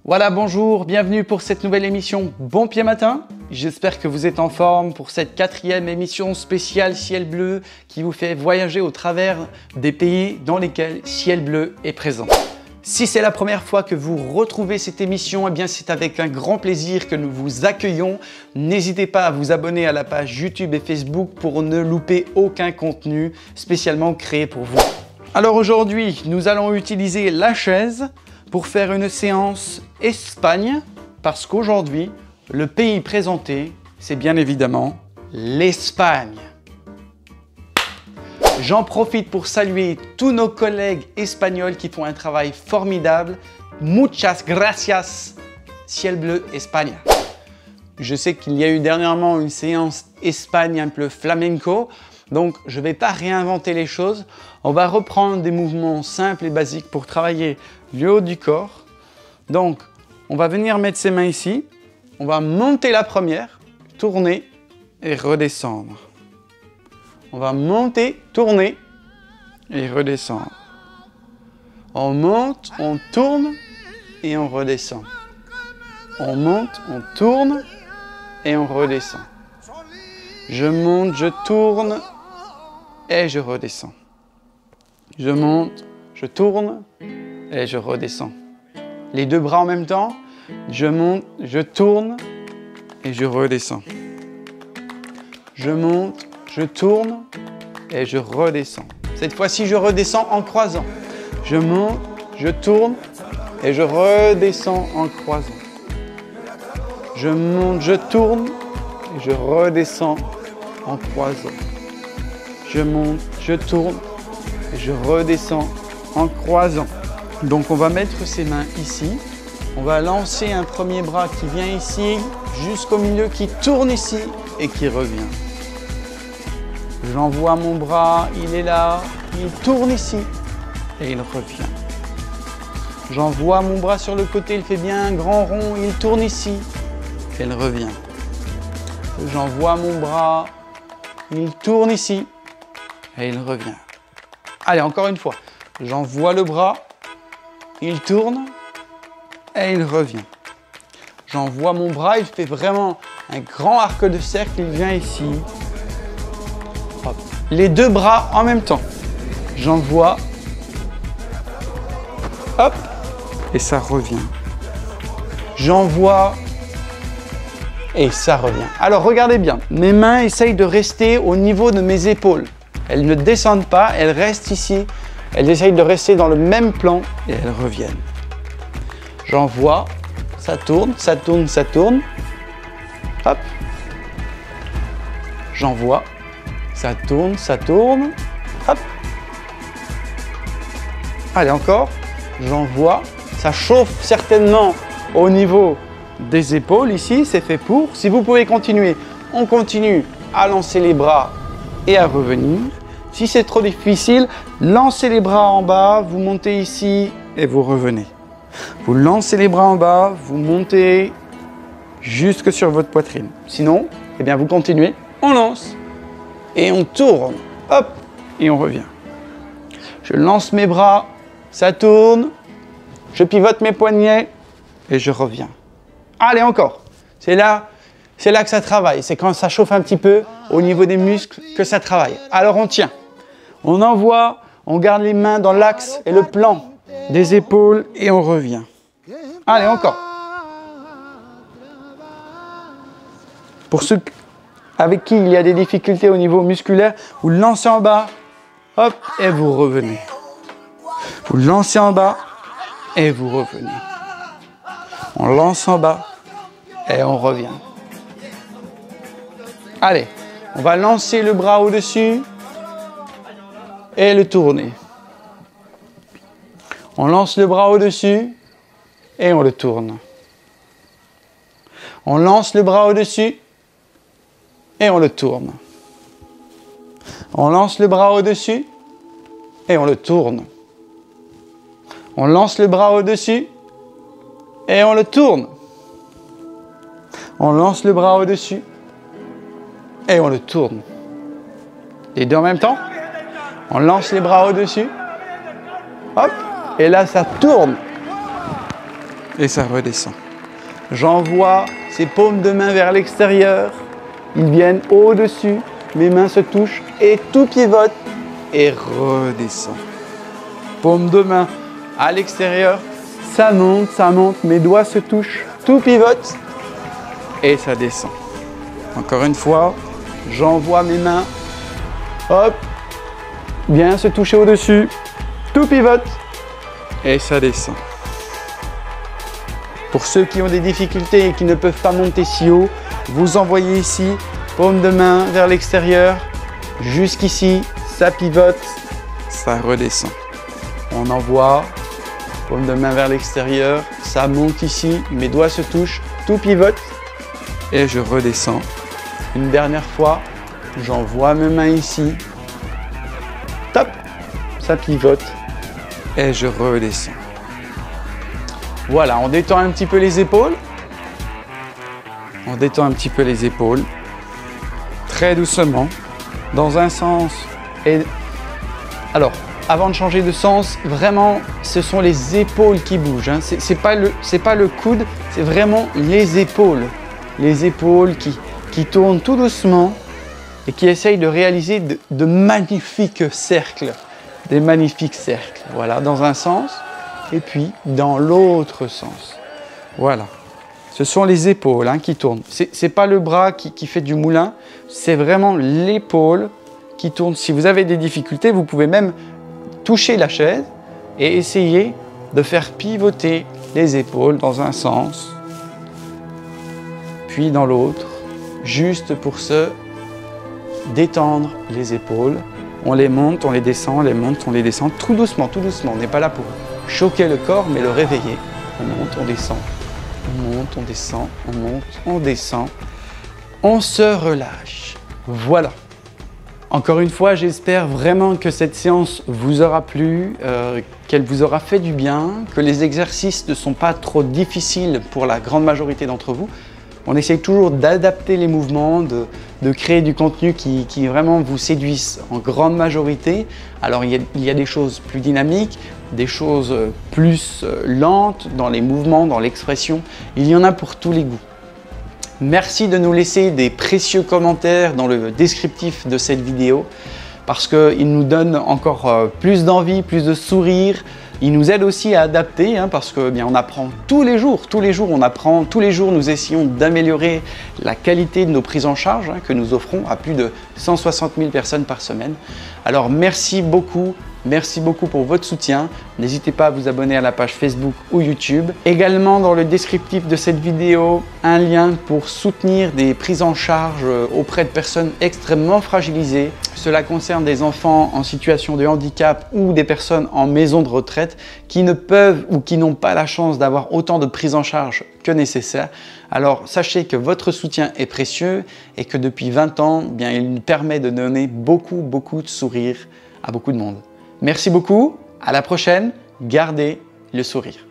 Voilà, bonjour, bienvenue pour cette nouvelle émission Bon Pied Matin. J'espère que vous êtes en forme pour cette 4e émission spéciale Ciel Bleu qui vous fait voyager au travers des pays dans lesquels Ciel Bleu est présent. Si c'est la première fois que vous retrouvez cette émission, eh bien c'est avec un grand plaisir que nous vous accueillons. N'hésitez pas à vous abonner à la page YouTube et Facebook pour ne louper aucun contenu spécialement créé pour vous. Alors aujourd'hui, nous allons utiliser la chaise pour faire une séance Espagne, parce qu'aujourd'hui, le pays présenté, c'est bien évidemment l'Espagne. J'en profite pour saluer tous nos collègues espagnols qui font un travail formidable. Muchas gracias, Ciel Bleu Espagne. Je sais qu'il y a eu dernièrement une séance Espagne un peu flamenco, donc je ne vais pas réinventer les choses. On va reprendre des mouvements simples et basiques pour travailler le haut du corps. Donc, on va venir mettre ses mains ici. On va monter la première, tourner et redescendre. On va monter, tourner et redescendre. On monte, on tourne et on redescend. On monte, on tourne et on redescend. Je monte, je tourne et je redescends. Je monte, je tourne et je redescends. Les deux bras en même temps. Je monte, je tourne et je redescends. Je monte, je tourne et je redescends. Cette fois-ci, je redescends en croisant. Je monte, je tourne et je redescends en croisant. Je monte, je tourne et je redescends en croisant. Je monte, je tourne et je redescends en croisant. Donc on va mettre ses mains ici. On va lancer un premier bras qui vient ici, jusqu'au milieu, qui tourne ici et qui revient. J'envoie mon bras, il est là, il tourne ici et il revient. J'envoie mon bras sur le côté, il fait bien un grand rond, il tourne ici et il revient. J'envoie mon bras, il tourne ici et il revient. Allez, encore une fois. J'envoie le bras, il tourne et il revient. J'envoie mon bras, il fait vraiment un grand arc de cercle, il vient ici. Hop. Les deux bras en même temps. J'envoie. Hop. Et ça revient. J'envoie. Et ça revient. Alors regardez bien. Mes mains essayent de rester au niveau de mes épaules. Elles ne descendent pas, elles restent ici. Elles essayent de rester dans le même plan et elles reviennent. J'envoie. Ça tourne, ça tourne, ça tourne. Hop. J'envoie. Ça tourne, ça tourne. Hop. Allez, encore. J'envoie. Ça chauffe certainement au niveau des épaules. Ici, c'est fait pour. Si vous pouvez continuer, on continue à lancer les bras et à revenir. Si c'est trop difficile, lancez les bras en bas, vous montez ici et vous revenez. Vous lancez les bras en bas, vous montez jusque sur votre poitrine. Sinon, eh bien vous continuez, on lance et on tourne, hop, et on revient. Je lance mes bras, ça tourne, je pivote mes poignets et je reviens. Allez, encore. C'est là que ça travaille. C'est quand ça chauffe un petit peu au niveau des muscles que ça travaille. Alors on tient, on envoie, on garde les mains dans l'axe et le plan des épaules et on revient. Allez, encore. Pour ceux avec qui il y a des difficultés au niveau musculaire, vous lancez en bas, hop, et vous revenez. Vous lancez en bas et vous revenez. On lance en bas et on revient. Allez, on va lancer le bras au-dessus et le tourner. On lance le bras au-dessus et on le tourne. On lance le bras au-dessus et on le tourne. On lance le bras au-dessus et on le tourne. On lance le bras au-dessus et on le tourne. On lance le bras au-dessus et on le tourne. Les deux en même temps. On lance les bras au-dessus. Hop. Et là, ça tourne. et ça redescend. J'envoie ces paumes de main vers l'extérieur. Ils viennent au-dessus. Mes mains se touchent et tout pivote et redescend. Paume de main à l'extérieur. Ça monte. Mes doigts se touchent. Tout pivote et ça descend. Encore une fois, j'envoie mes mains. Hop. Bien se toucher au-dessus. Tout pivote et ça descend. Pour ceux qui ont des difficultés et qui ne peuvent pas monter si haut, vous envoyez ici, paume de main vers l'extérieur, jusqu'ici, ça pivote, ça redescend. On envoie, paume de main vers l'extérieur, ça monte ici, mes doigts se touchent, tout pivote et je redescends. Une dernière fois, j'envoie mes mains ici, top, ça pivote et je redescends. Voilà, on détend un petit peu les épaules. On détend un petit peu les épaules. Très doucement, dans un sens. Et alors, avant de changer de sens, vraiment, ce sont les épaules qui bougent. Hein. C'est pas le coude, c'est vraiment les épaules. Les épaules qui tournent tout doucement et qui essayent de réaliser de magnifiques cercles. Des magnifiques cercles. Voilà, dans un sens. Et puis dans l'autre sens. Voilà. Ce sont les épaules qui tournent. Ce n'est pas le bras qui fait du moulin, c'est vraiment l'épaule qui tourne. Si vous avez des difficultés, vous pouvez même toucher la chaise et essayer de faire pivoter les épaules dans un sens, puis dans l'autre, juste pour se détendre les épaules. On les monte, on les descend, on les monte, on les descend, tout doucement, tout doucement. On n'est pas là pour choquer le corps, mais le réveiller. On monte, on descend, on monte, on descend, on monte, on descend. On se relâche. Voilà. Encore une fois, j'espère vraiment que cette séance vous aura plu, qu'elle vous aura fait du bien, que les exercices ne sont pas trop difficiles pour la grande majorité d'entre vous. On essaye toujours d'adapter les mouvements, de créer du contenu qui vraiment vous séduise en grande majorité. Alors il y a des choses plus dynamiques, des choses plus lentes dans les mouvements, dans l'expression. Il y en a pour tous les goûts. Merci de nous laisser des précieux commentaires dans le descriptif de cette vidéo parce qu'ils nous donnent encore plus d'envie, plus de sourire. Ils nous aident aussi à adapter parce que bien, on apprend tous les jours on apprend, tous les jours nous essayons d'améliorer la qualité de nos prises en charge que nous offrons à plus de 160 000 personnes par semaine. Alors merci beaucoup pour votre soutien. N'hésitez pas à vous abonner à la page Facebook ou YouTube. Également dans le descriptif de cette vidéo, un lien pour soutenir des prises en charge auprès de personnes extrêmement fragilisées. Cela concerne des enfants en situation de handicap ou des personnes en maison de retraite qui ne peuvent ou qui n'ont pas la chance d'avoir autant de prises en charge que nécessaire. Alors sachez que votre soutien est précieux et que depuis 20 ans, bien, il nous permet de donner beaucoup de sourires à beaucoup de monde. Merci beaucoup, à la prochaine, gardez le sourire.